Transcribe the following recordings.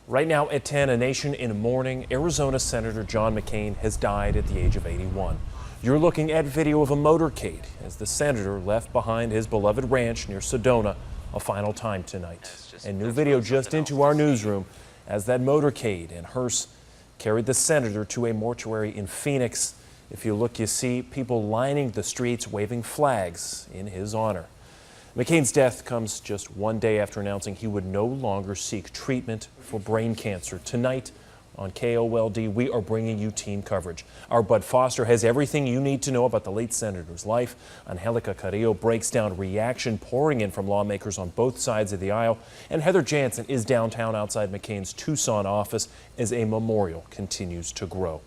Right now at 10, a nation in mourning. Arizona Senator John McCain has died at the age of 81. You're looking at video of a motorcade as the senator left behind his beloved ranch near Sedona a final time tonight. And new video just into our newsroom as that motorcade and hearse carried the senator to a mortuary in Phoenix. If you look, you see people lining the streets waving flags in his honor. McCain's death comes just one day after announcing he would no longer seek treatment for brain cancer. Tonight on KOLD, we are bringing you team coverage. Our Bud Foster has everything you need to know about the late senator's life. Angelica Carrillo breaks down reaction pouring in from lawmakers on both sides of the aisle. And Heather Jansen is downtown outside McCain's Tucson office as a memorial continues to grow.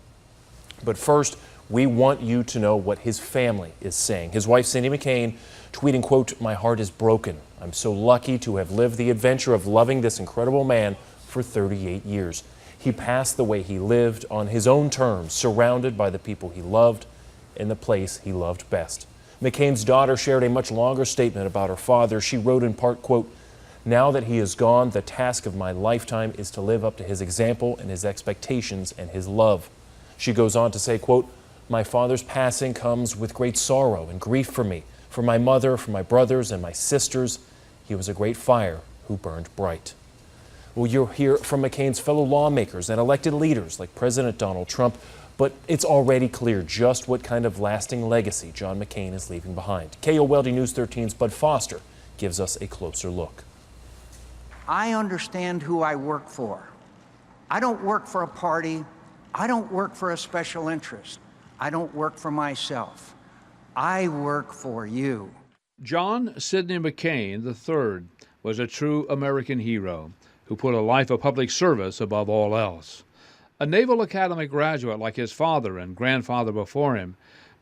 But first, we want you to know what his family is saying. His wife, Cindy McCain, tweeting, quote, "My heart is broken. I'm so lucky to have lived the adventure of loving this incredible man for 38 years. He passed the way he lived on his own terms, surrounded by the people he loved in the place he loved best." McCain's daughter shared a much longer statement about her father. She wrote in part, quote, "Now that he is gone, the task of my lifetime is to live up to his example and his expectations and his love." She goes on to say, quote, "My father's passing comes with great sorrow and grief for me, for my mother, for my brothers and my sisters. He was a great fire who burned bright." Well, you'll hear from McCain's fellow lawmakers and elected leaders like President Donald Trump, but it's already clear just what kind of lasting legacy John McCain is leaving behind. KOLD News 13's Bud Foster gives us a closer look. I understand who I work for. I don't work for a party. I don't work for a special interest. I don't work for myself. I work for you. John Sidney McCain III was a true American hero who put a life of public service above all else. A Naval Academy graduate like his father and grandfather before him,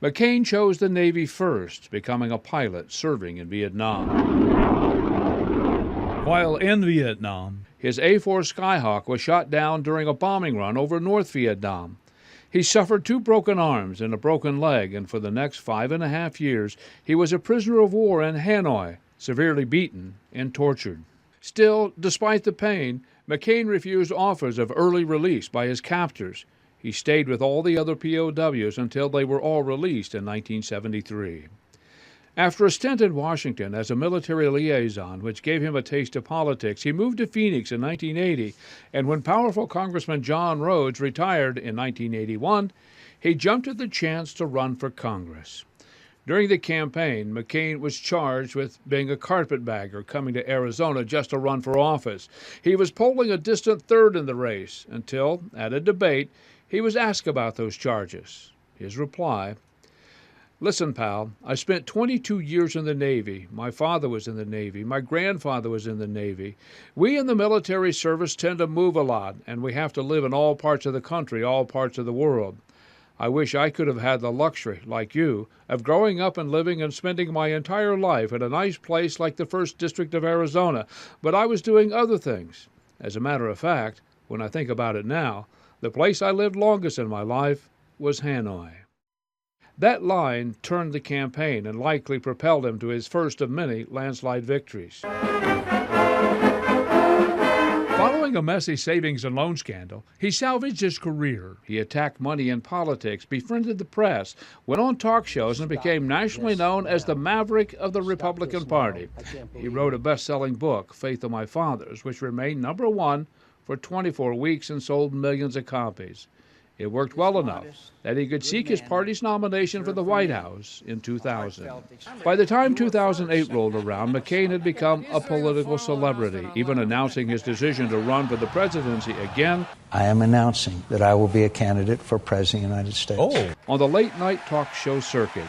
McCain chose the Navy first, becoming a pilot serving in Vietnam. While in Vietnam, his A-4 Skyhawk was shot down during a bombing run over North Vietnam. He suffered 2 broken arms and a broken leg, and for the next 5.5 years, he was a prisoner of war in Hanoi, severely beaten and tortured. Still, despite the pain, McCain refused offers of early release by his captors. He stayed with all the other POWs until they were all released in 1973. After a stint in Washington as a military liaison, which gave him a taste of politics, he moved to Phoenix in 1980, and when powerful Congressman John Rhodes retired in 1981, he jumped at the chance to run for Congress. During the campaign, McCain was charged with being a carpetbagger coming to Arizona just to run for office. He was polling a distant third in the race until, at a debate, he was asked about those charges. His reply, "Listen, pal, I spent 22 years in the Navy. My father was in the Navy. My grandfather was in the Navy. We in the military service tend to move a lot, and we have to live in all parts of the country, all parts of the world. I wish I could have had the luxury, like you, of growing up and living and spending my entire life in a nice place like the 1st District of Arizona, but I was doing other things. As a matter of fact, when I think about it now, the place I lived longest in my life was Hanoi." That line turned the campaign and likely propelled him to his first of many landslide victories. Following a messy savings and loan scandal, he salvaged his career. He attacked money in politics, befriended the press, went on talk shows, and became nationally known as the maverick of the Republican Party. He wrote a best-selling book, Faith of My Fathers, which remained #1 for 24 weeks and sold millions of copies. It worked well enough that he could seek his party's nomination for the White House in 2000. By the time 2008 rolled around, McCain had become a political celebrity, even announcing his decision to run for the presidency again. "I am announcing that I will be a candidate for President of the United States." On the late-night talk show circuit.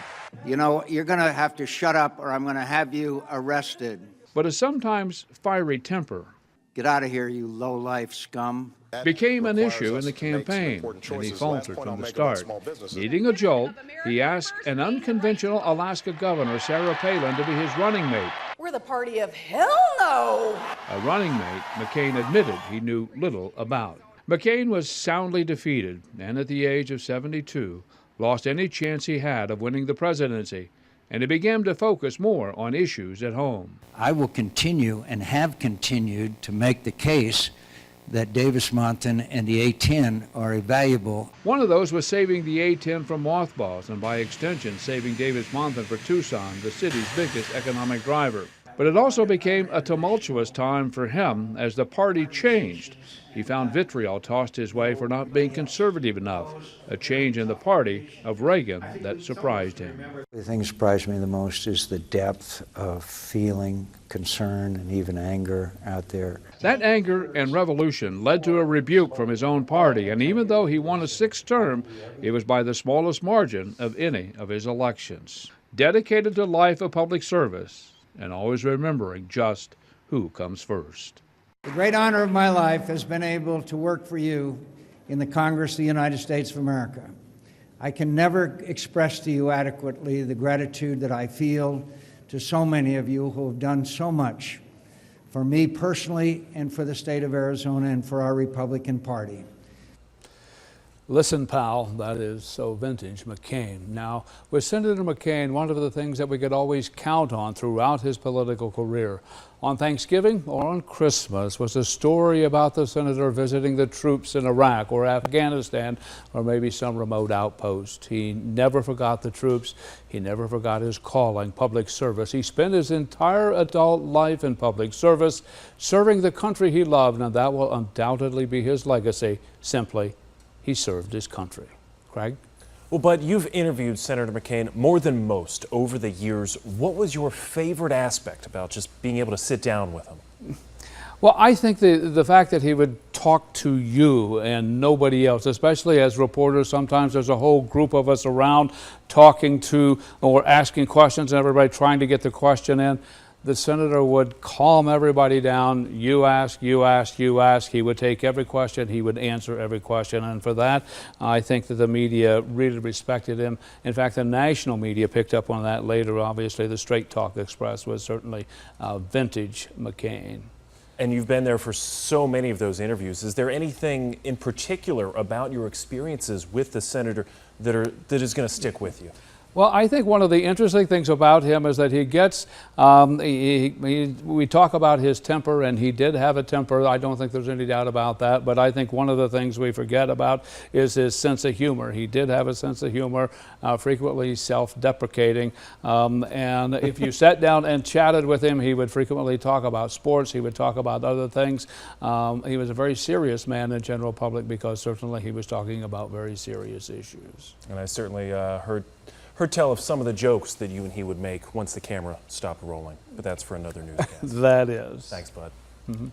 You know, you're going to have to shut up or I'm going to have you arrested. But a sometimes fiery temper. Get out of here, you low-life scum. Became an issue in the campaign, and he faltered from the start. Needing a jolt, he asked an unconventional Alaska governor, Sarah Palin, to be his running mate. "We're the party of hell no!" A running mate McCain admitted he knew little about. McCain was soundly defeated, and at the age of 72, lost any chance he had of winning the presidency, and he began to focus more on issues at home. I will continue and have continued to make the case that Davis-Monthan and the A-10 are a valuable. One of those was saving the A-10 from mothballs and by extension saving Davis-Monthan for Tucson, the city's biggest economic driver. But it also became a tumultuous time for him as the party changed. He found vitriol tossed his way for not being conservative enough, a change in the party of Reagan that surprised him. The thing that surprised me the most is the depth of feeling, concern, and even anger out there. That anger and revolution led to a rebuke from his own party, and even though he won a sixth term, it was by the smallest margin of any of his elections. Dedicated to life of public service, and always remembering just who comes first. The great honor of my life has been able to work for you in the Congress of the United States of America. I can never express to you adequately the gratitude that I feel to so many of you who have done so much for me personally and for the state of Arizona and for our Republican Party. Listen, pal, that is so vintage McCain. Now, with Senator McCain, one of the things that we could always count on throughout his political career, on Thanksgiving or on Christmas, was a story about the senator visiting the troops in Iraq or Afghanistan or maybe some remote outpost. He never forgot the troops. He never forgot his calling, public service. He spent his entire adult life in public service, serving the country he loved, and that will undoubtedly be his legacy. Simply, he served his country. Craig? Well, Bud, you've interviewed Senator McCain more than most over the years. What was your favorite aspect about just being able to sit down with him? Well, I think the fact that he would talk to you and nobody else, especially as reporters, sometimes there's a whole group of us around talking to or asking questions and everybody trying to get the question in. The senator would calm everybody down. You ask, you ask, you ask. He would take every question. He would answer every question. And for that, I think that the media really respected him. In fact, the national media picked up on that later. Obviously, the Straight Talk Express was certainly vintage McCain. And you've been there for so many of those interviews. Is there anything in particular about your experiences with the senator that is going to stick with you? Well, I think one of the interesting things about him is that he gets, we talk about his temper, and he did have a temper. I don't think there's any doubt about that. But I think one of the things we forget about is his sense of humor. He did have a sense of humor, frequently self-deprecating. And if you sat down and chatted with him, he would frequently talk about sports. He would talk about other things. He was a very serious man in general public because certainly he was talking about very serious issues. And I certainly heard tell of some of the jokes that you and he would make once the camera stopped rolling. But that's for another newscast. That is. Thanks, Bud. Mm-hmm.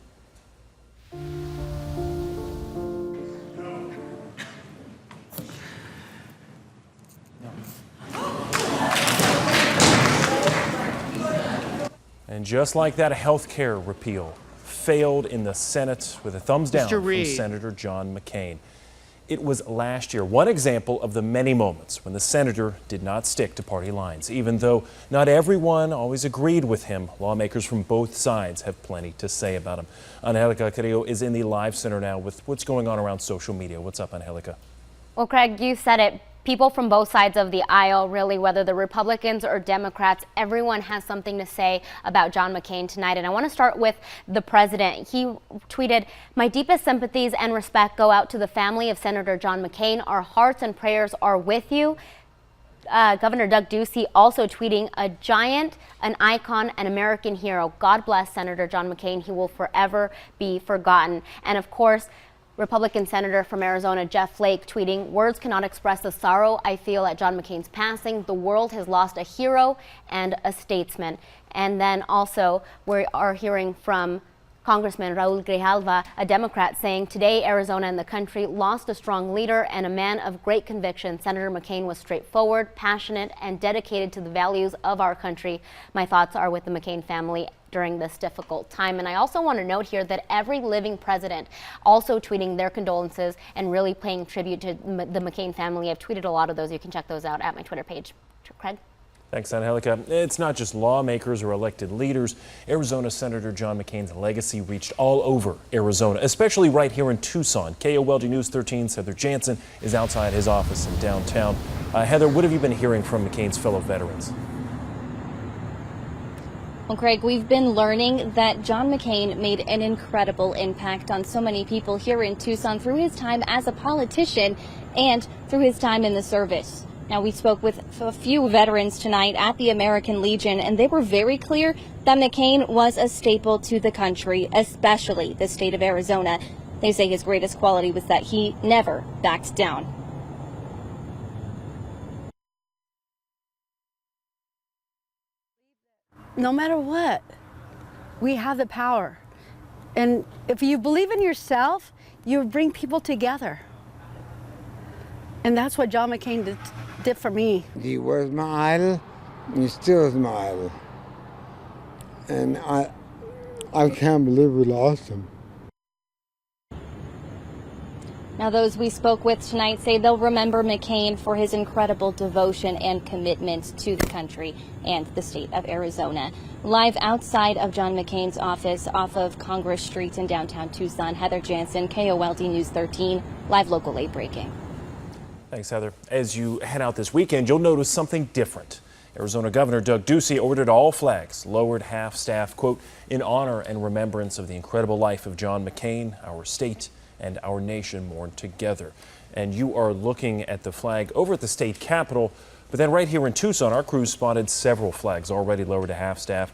And just like that, health care repeal failed in the Senate with a thumbs down from Senator John McCain. It was last year, one example of the many moments when the senator did not stick to party lines. Even though not everyone always agreed with him, lawmakers from both sides have plenty to say about him. Angelica Carrillo is in the live center now with what's going on around social media. What's up, Angelica? Well, Craig, you said it. People from both sides of the aisle, really, whether the Republicans or Democrats, everyone has something to say about John McCain tonight. And I want to start with the president. He tweeted, "My deepest sympathies and respect go out to the family of Senator John McCain. Our hearts and prayers are with you." Governor Doug Ducey also tweeting, "A giant, an icon, an American hero. God bless Senator John McCain. He will forever be forgotten." And of course, Republican Senator from Arizona Jeff Flake tweeting, "Words cannot express the sorrow I feel at John McCain's passing. The world has lost a hero and a statesman." And then also we are hearing from Congressman Raul Grijalva, a Democrat, saying, "Today Arizona and the country lost a strong leader and a man of great conviction. Senator McCain was straightforward, passionate, and dedicated to the values of our country. My thoughts are with the McCain family during this difficult time." And I also want to note here that every living president also tweeting their condolences and really paying tribute to the McCain family. I've tweeted a lot of those. You can check those out at my Twitter page. Craig? Thanks, Angelica. It's not just lawmakers or elected leaders. Arizona Senator John McCain's legacy reached all over Arizona, especially right here in Tucson. KOLG News 13's Heather Jansen is outside his office in downtown. Heather, what have you been hearing from McCain's fellow veterans? Well, Craig, we've been learning that John McCain made an incredible impact on so many people here in Tucson through his time as a politician and through his time in the service. Now, we spoke with a few veterans tonight at the American Legion, and they were very clear that McCain was a staple to the country, especially the state of Arizona. They say his greatest quality was that he never backed down. No matter what, we have the power. And if you believe in yourself, you bring people together. And that's what John McCain did for me. He was my idol, and he still is my idol. And I can't believe we lost him. Now, those we spoke with tonight say they'll remember McCain for his incredible devotion and commitment to the country and the state of Arizona. Live outside of John McCain's office off of Congress Street in downtown Tucson, Heather Jansen, KOLD News 13, live Local 8 breaking. Thanks, Heather. As you head out this weekend, you'll notice something different. Arizona Governor Doug Ducey ordered all flags lowered half-staff, quote, in honor and remembrance of the incredible life of John McCain, our state and our nation mourn together. And you are looking at the flag over at the state capitol, but then right here in Tucson, our crew spotted several flags already lowered to half-staff.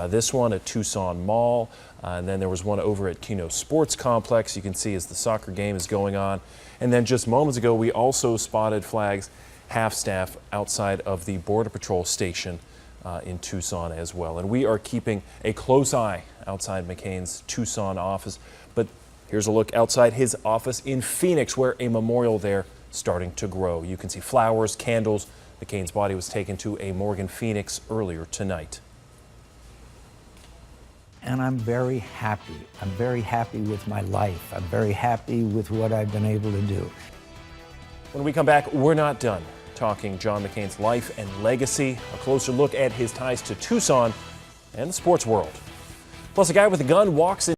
This one at Tucson Mall, and then there was one over at Keno Sports Complex. You can see as the soccer game is going on. And then just moments ago, we also spotted flags half-staff outside of the Border Patrol station in Tucson as well. And we are keeping a close eye outside McCain's Tucson office. But here's a look outside his office in Phoenix, where a memorial there starting to grow. You can see flowers, candles. McCain's body was taken to a morgue in Phoenix earlier tonight. And I'm very happy. I'm very happy with my life. I'm very happy with what I've been able to do. When we come back, we're not done talking John McCain's life and legacy, a closer look at his ties to Tucson and the sports world. Plus, a guy with a gun walks in